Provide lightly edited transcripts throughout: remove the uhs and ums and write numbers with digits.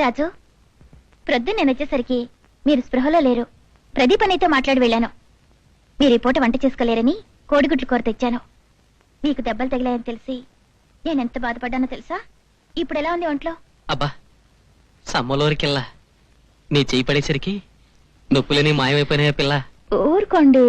రాజు, ప్రొద్దున నేను వచ్చేసరికి మీరు స్పృహలో లేరు. ప్రదీప్ అన్నయ్యతో మాట్లాడి వెళ్ళాను. మీరు ఈ పూట వంట చేసుకోలేరని కోడిగుడ్లు కూర తెచ్చాను. మీకు దెబ్బలు తగిలాయని తెలిసి నేనెంత బాధపడ్డానో తెలుసా? ఇప్పుడు ఎలా ఉంది ఒంట్లో? అబ్బా, సమ్మలోరికెల్లా నీ చేయి పడేసరికి నొప్పులని మాయమైపోయినాయా పిల్ల? ఊరుకోండి.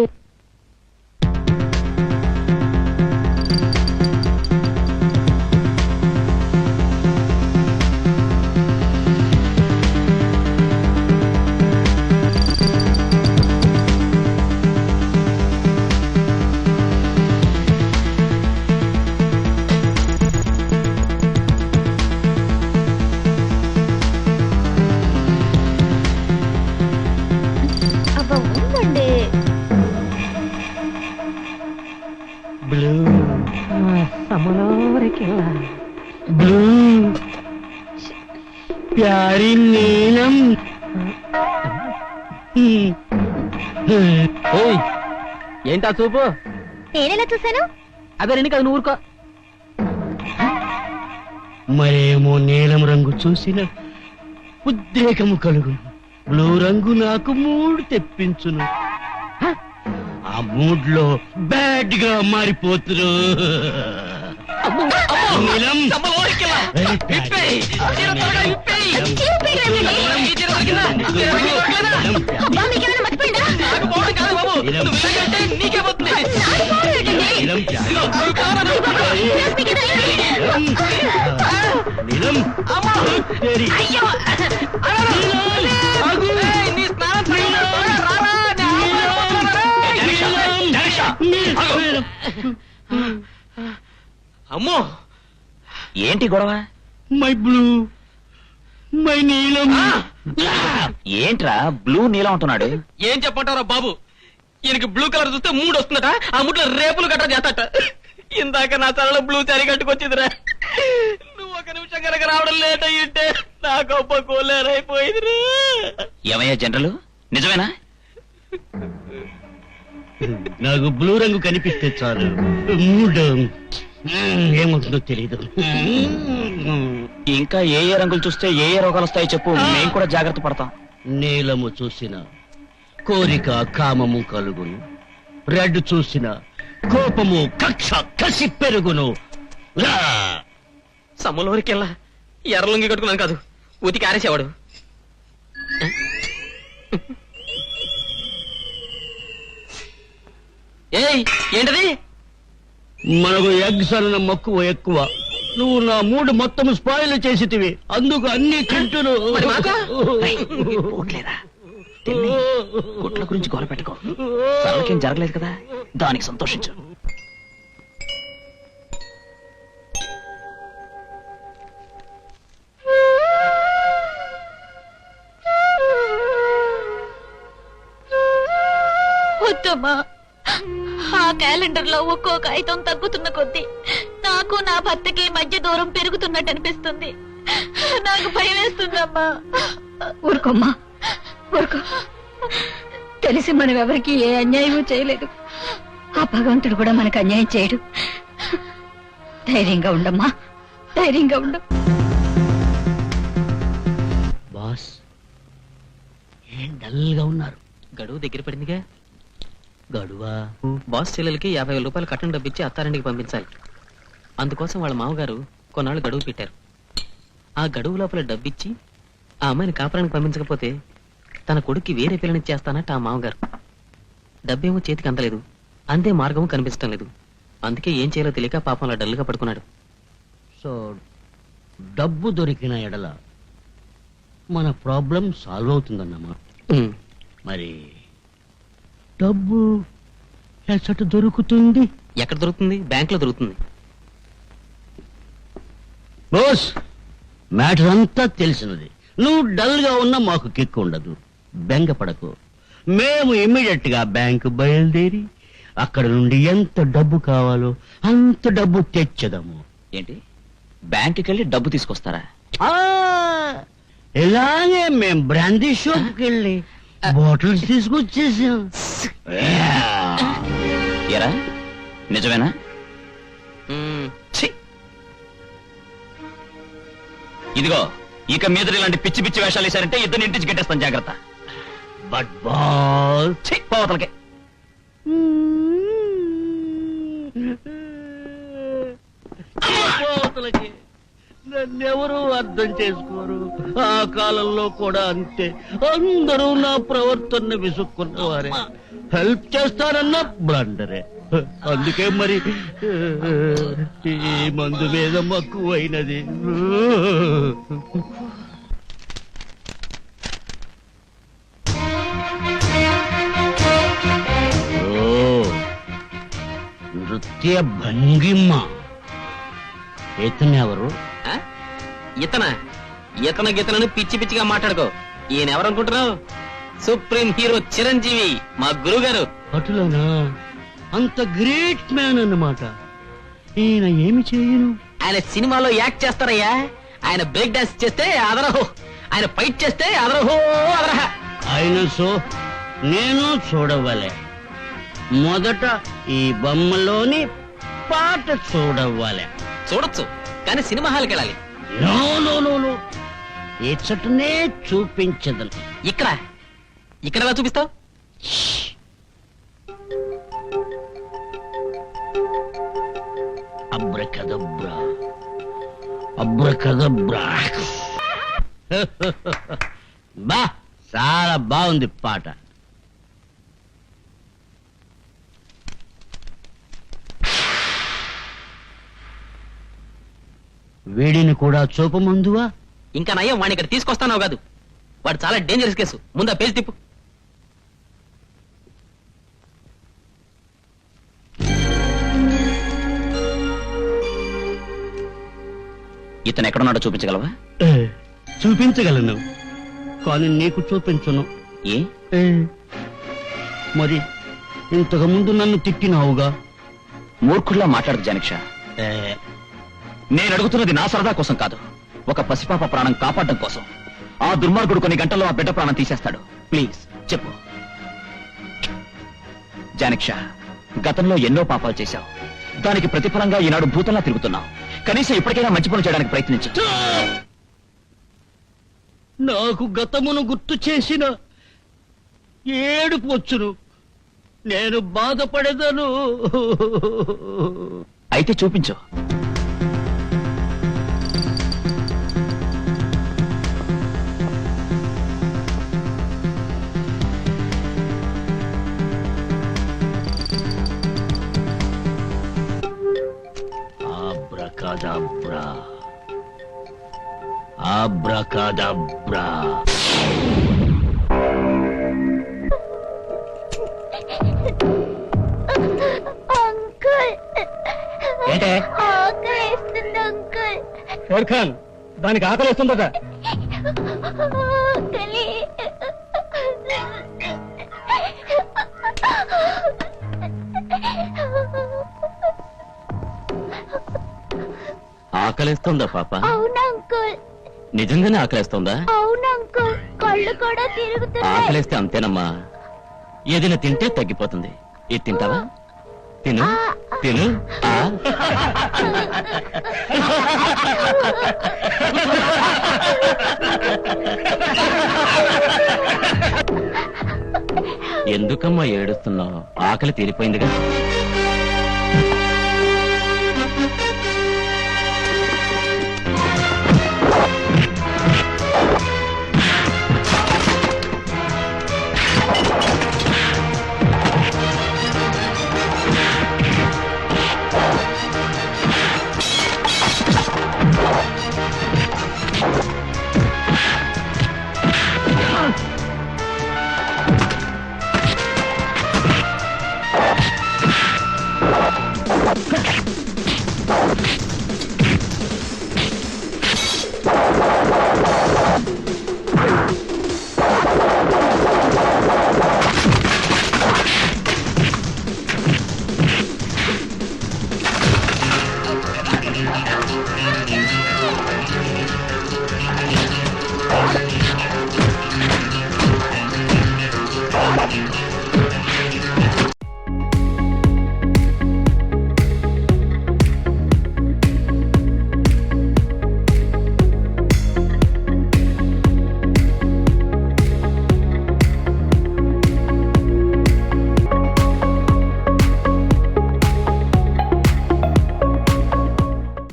प्यारी नीलम ఏంటా చూపు? నేనెలా చూశాను? అదే రండి కదా, నువ్వు ఊరుకో. మరేమో నీలం రంగు చూసిన ఉద్రేకము కలుగును, బ్లూ రంగు నాకు మూడ్ తెప్పించును. ఆ మూడ్ లో బ్యాడ్ గా మారిపోతురు. నీలం అమ్మో, ఏంటి గొడవ? మై బ్లూ, మై నీలం. ఏంట్రా బ్లూ నీలం అంటున్నాడు? ఏం చెప్పంటారా బాబు, ఈయనకి బ్లూ కలర్ చూస్తే మూడు వస్తుందట. ఆ ముట్లో రేపులు గట్రా చేస్తాట. ఇందాక నా తలలో బ్లూ చరి కట్టుకొచ్చిందిరా. నువ్వు ఒక నిమిషం కనుక రావడం లేట్ అయ్యింటే నా గొప్ప కోలేరైపోయిందిరా. ఏమయ్యా జనరల్, నిజమేనా? నాకు బ్లూ రంగు కనిపిస్తే చాలు మూడ్ ఏమవుతుందో తెలీదు. ఇంకా ఏ ఏ రంగులు చూస్తే ఏ ఏ రోగాలు వస్తాయో చెప్పు, మేము కూడా జాగ్రత్త పడతాం. నీలము చూసిన కోరిక కామము కలుగును, రెడ్ చూసిన కోపము కక్ష కసి పెరుగును. సమ్మలోరికెల్లా ఎర్రలుంగి కట్టుకున్నాను కాదు, ఉతికి ఆరేసేవాడు. ఏయ్, ఏంటది? మనకు ఎగ్స్ అన్న మక్కువ ఎక్కువ. నువ్వు నా మూడు మొత్తం స్పాయిల్ చేసితివి, అందుకు అన్ని తింటును. గుట్ల గురించి గోల పెట్టుకో, సరళకేం జరగలేదు కదా, దానికి సంతోషించు. వద్దమ్మా, ఆ క్యాలెండర్ లో ఒక్కో కాగితం తగ్గుతున్న కొద్దీ నాకు నా భర్తకి మధ్య దూరం పెరుగుతున్నట్టు అనిపిస్తుంది. నాకు భయం వేస్తుందమ్మా. ఊరుకోమ్మా, ఊరుకో. తెలిసి మనం ఎవరికి ఏ అన్యాయమూ చేయలేదు. ఆ భగవంతుడు కూడా మనకు అన్యాయం చేయడు. ధైర్యంగా ఉండమ్మా, ధైర్యంగా ఉండు. బాస్ ఏం డల్ గా ఉన్నారు? గడువు దగ్గర పడిందిగా. గడువా? బాస్ చెల్లెలకి 50,000 రూపాయలు కట్టం డబ్బిచ్చి అత్తారింటికి పంపించాలి. అందుకోసం వాళ్ళ మామగారు కొన్నాళ్ళు గడువు పెట్టారు. ఆ గడువు లోపల డబ్బిచ్చి ఆ అమ్మాయిని కాపురానికి పంపించకపోతే తన కొడుక్కి వేరే పిల్లనిచ్చేస్తానట్టు ఆ మామగారు. డబ్బేమో చేతికి అందలేదు, అందే మార్గము కనిపించడం లేదు. అందుకే ఏం చేయాలో తెలియక పాపంలో డల్గా పడుకున్నాడు. సో డబ్బు దొరికిన ఎడల మన ప్రాబ్లం సాల్వ్ అవుతుందన్నమా? మరి డబ్బు ఎచ్చట దొరుకుతుంది? ఎక్కడ దొరుకుతుంది? బ్యాంకులో దొరుకుతుంది. బోస్, మ్యాటర్ అంతా తెలిసినది. నువ్వు డల్ గా ఉన్నా మాకు కిక్ ఉండదు. బెంగపడకు. మేము ఇమ్మీడియట్ గా బ్యాంకు బయలుదేరి అక్కడ నుండి ఎంత డబ్బు కావాలో అంత డబ్బు తెచ్చదాము. ఏంటి, బ్యాంకుకి వెళ్ళి డబ్బు తీసుకొస్తారా? ఇలాగే మేం బ్రాందీ షాప్కి వెళ్ళి బాటిల్స్ తీసుకొచ్చేసాం. ఎరా, నిజమేనా? ఇదిగో, ఇక మీద ఇలాంటి పిచ్చి పిచ్చి వేషాలు వేశారంటే ఇద్దరు ఇంటికి గెట్టేస్తాను జాగ్రత్త. బట్ బాల్ పోవతలకే పోతలకి నన్నెవరూ అర్థం చేసుకోరు. ఆ కాలంలో కూడా అంతే, అందరూ నా ప్రవర్తన విసుక్కున్నవారే. హెల్ప్ చేస్తానన్న బ్లండరే. అందుకే మరి ఈ మందు మీద మక్కువైనది. నృత్య భంగిమ. ఇతనెవరు? ఇతన గీతనని పిచ్చి పిచ్చిగా మాట్లాడుకో. ఈయన ఎవరనుకుంటున్నావు? సుప్రీం హీరో చిరంజీవి, మా గురువు గారు. అటులోనా? అంత గ్రేట్ మ్యాన్ అన్నమాట. ఈయన ఏమి చేయను? ఆయన సినిమాలో యాక్ట్ చేస్తారయ్యా. ఆయన బ్రేక్ డాన్స్ చేస్తే అదరహో, ఆయన ఫైట్ చేస్తే అదరహో అదరహ. ఆయన సో నేను చూడవలే. మొదట ఈ బొమ్మలోని పాట చూడవ్వాలి. చూడొచ్చు, కానీ సినిమా హాల్కి వెళ్ళాలి. నో నో నో నో, ఇచ్చటనే చూపించదు. ఇక్కడ ఇక్కడ చూపిస్తావు? Abracadabra abracadabra. బా, చాలా బాగుంది పాట. వీడిని కూడా చూపమందువా? ఇంకా నయ్యం, వాడిని ఇక్కడ తీసుకొస్తానో కాదు. వాడు చాలా డేంజరస్ కేసు. ముందు ఆ పేజ్ తిప్పు. ఇతను ఎక్కడున్నాడో చూపించగలవా? చూపించగలను, కానీ నీకు చూపించను. ఏ? మరి ఇంతకు ముందు నన్ను తిట్టినావుగా. మూర్ఖుల్లా మాట్లాడదు జానక్ష. నేను అడుగుతున్నది నా సరదా కోసం కాదు, ఒక పసిపాప ప్రాణం కాపాడడం కోసం. ఆ దుర్మార్గుడు కొన్ని గంటల్లో ఆ బిడ్డ ప్రాణం తీసేస్తాడు. ప్లీజ్ చెప్పు జానక్ష. గతంలో ఎన్నో పాపాలు చేశావు, దానికి ప్రతిఫలంగా ఈనాడు భూతంలా తిరుగుతున్నావు. కనీసం ఇప్పటికైనా మంచి పనులు చేయడానికి ప్రయత్నించు. నాకు గతమును గుర్తు చేసిన ఏడుపు వచ్చును. నేను బాధపడేదను. అయితే చూపించు. Abracadabra. Abracadabra. అంకుల్, ఏంటే? ఆకలిస్తుంది అంకుల్. షోర్ఖాన్, దానికి ఆకలి వస్తుందట. ఆకలి. ఆకలేస్తుందా పాప? అవును అంకుల్. నిజంగానే ఆకలేస్తుందా? అవును అంకుల్, కళ్ళు కూడా తిరుగుతున్నాయి. ఆకలేస్తే అంతేనమ్మా, ఏదైనా తింటే తగ్గిపోతుంది. ఇది తింటావా? తిను తిను. ఎందుకమ్మా ఏడుస్తున్నావు? ఆకలి తీరిపోయిందిగా.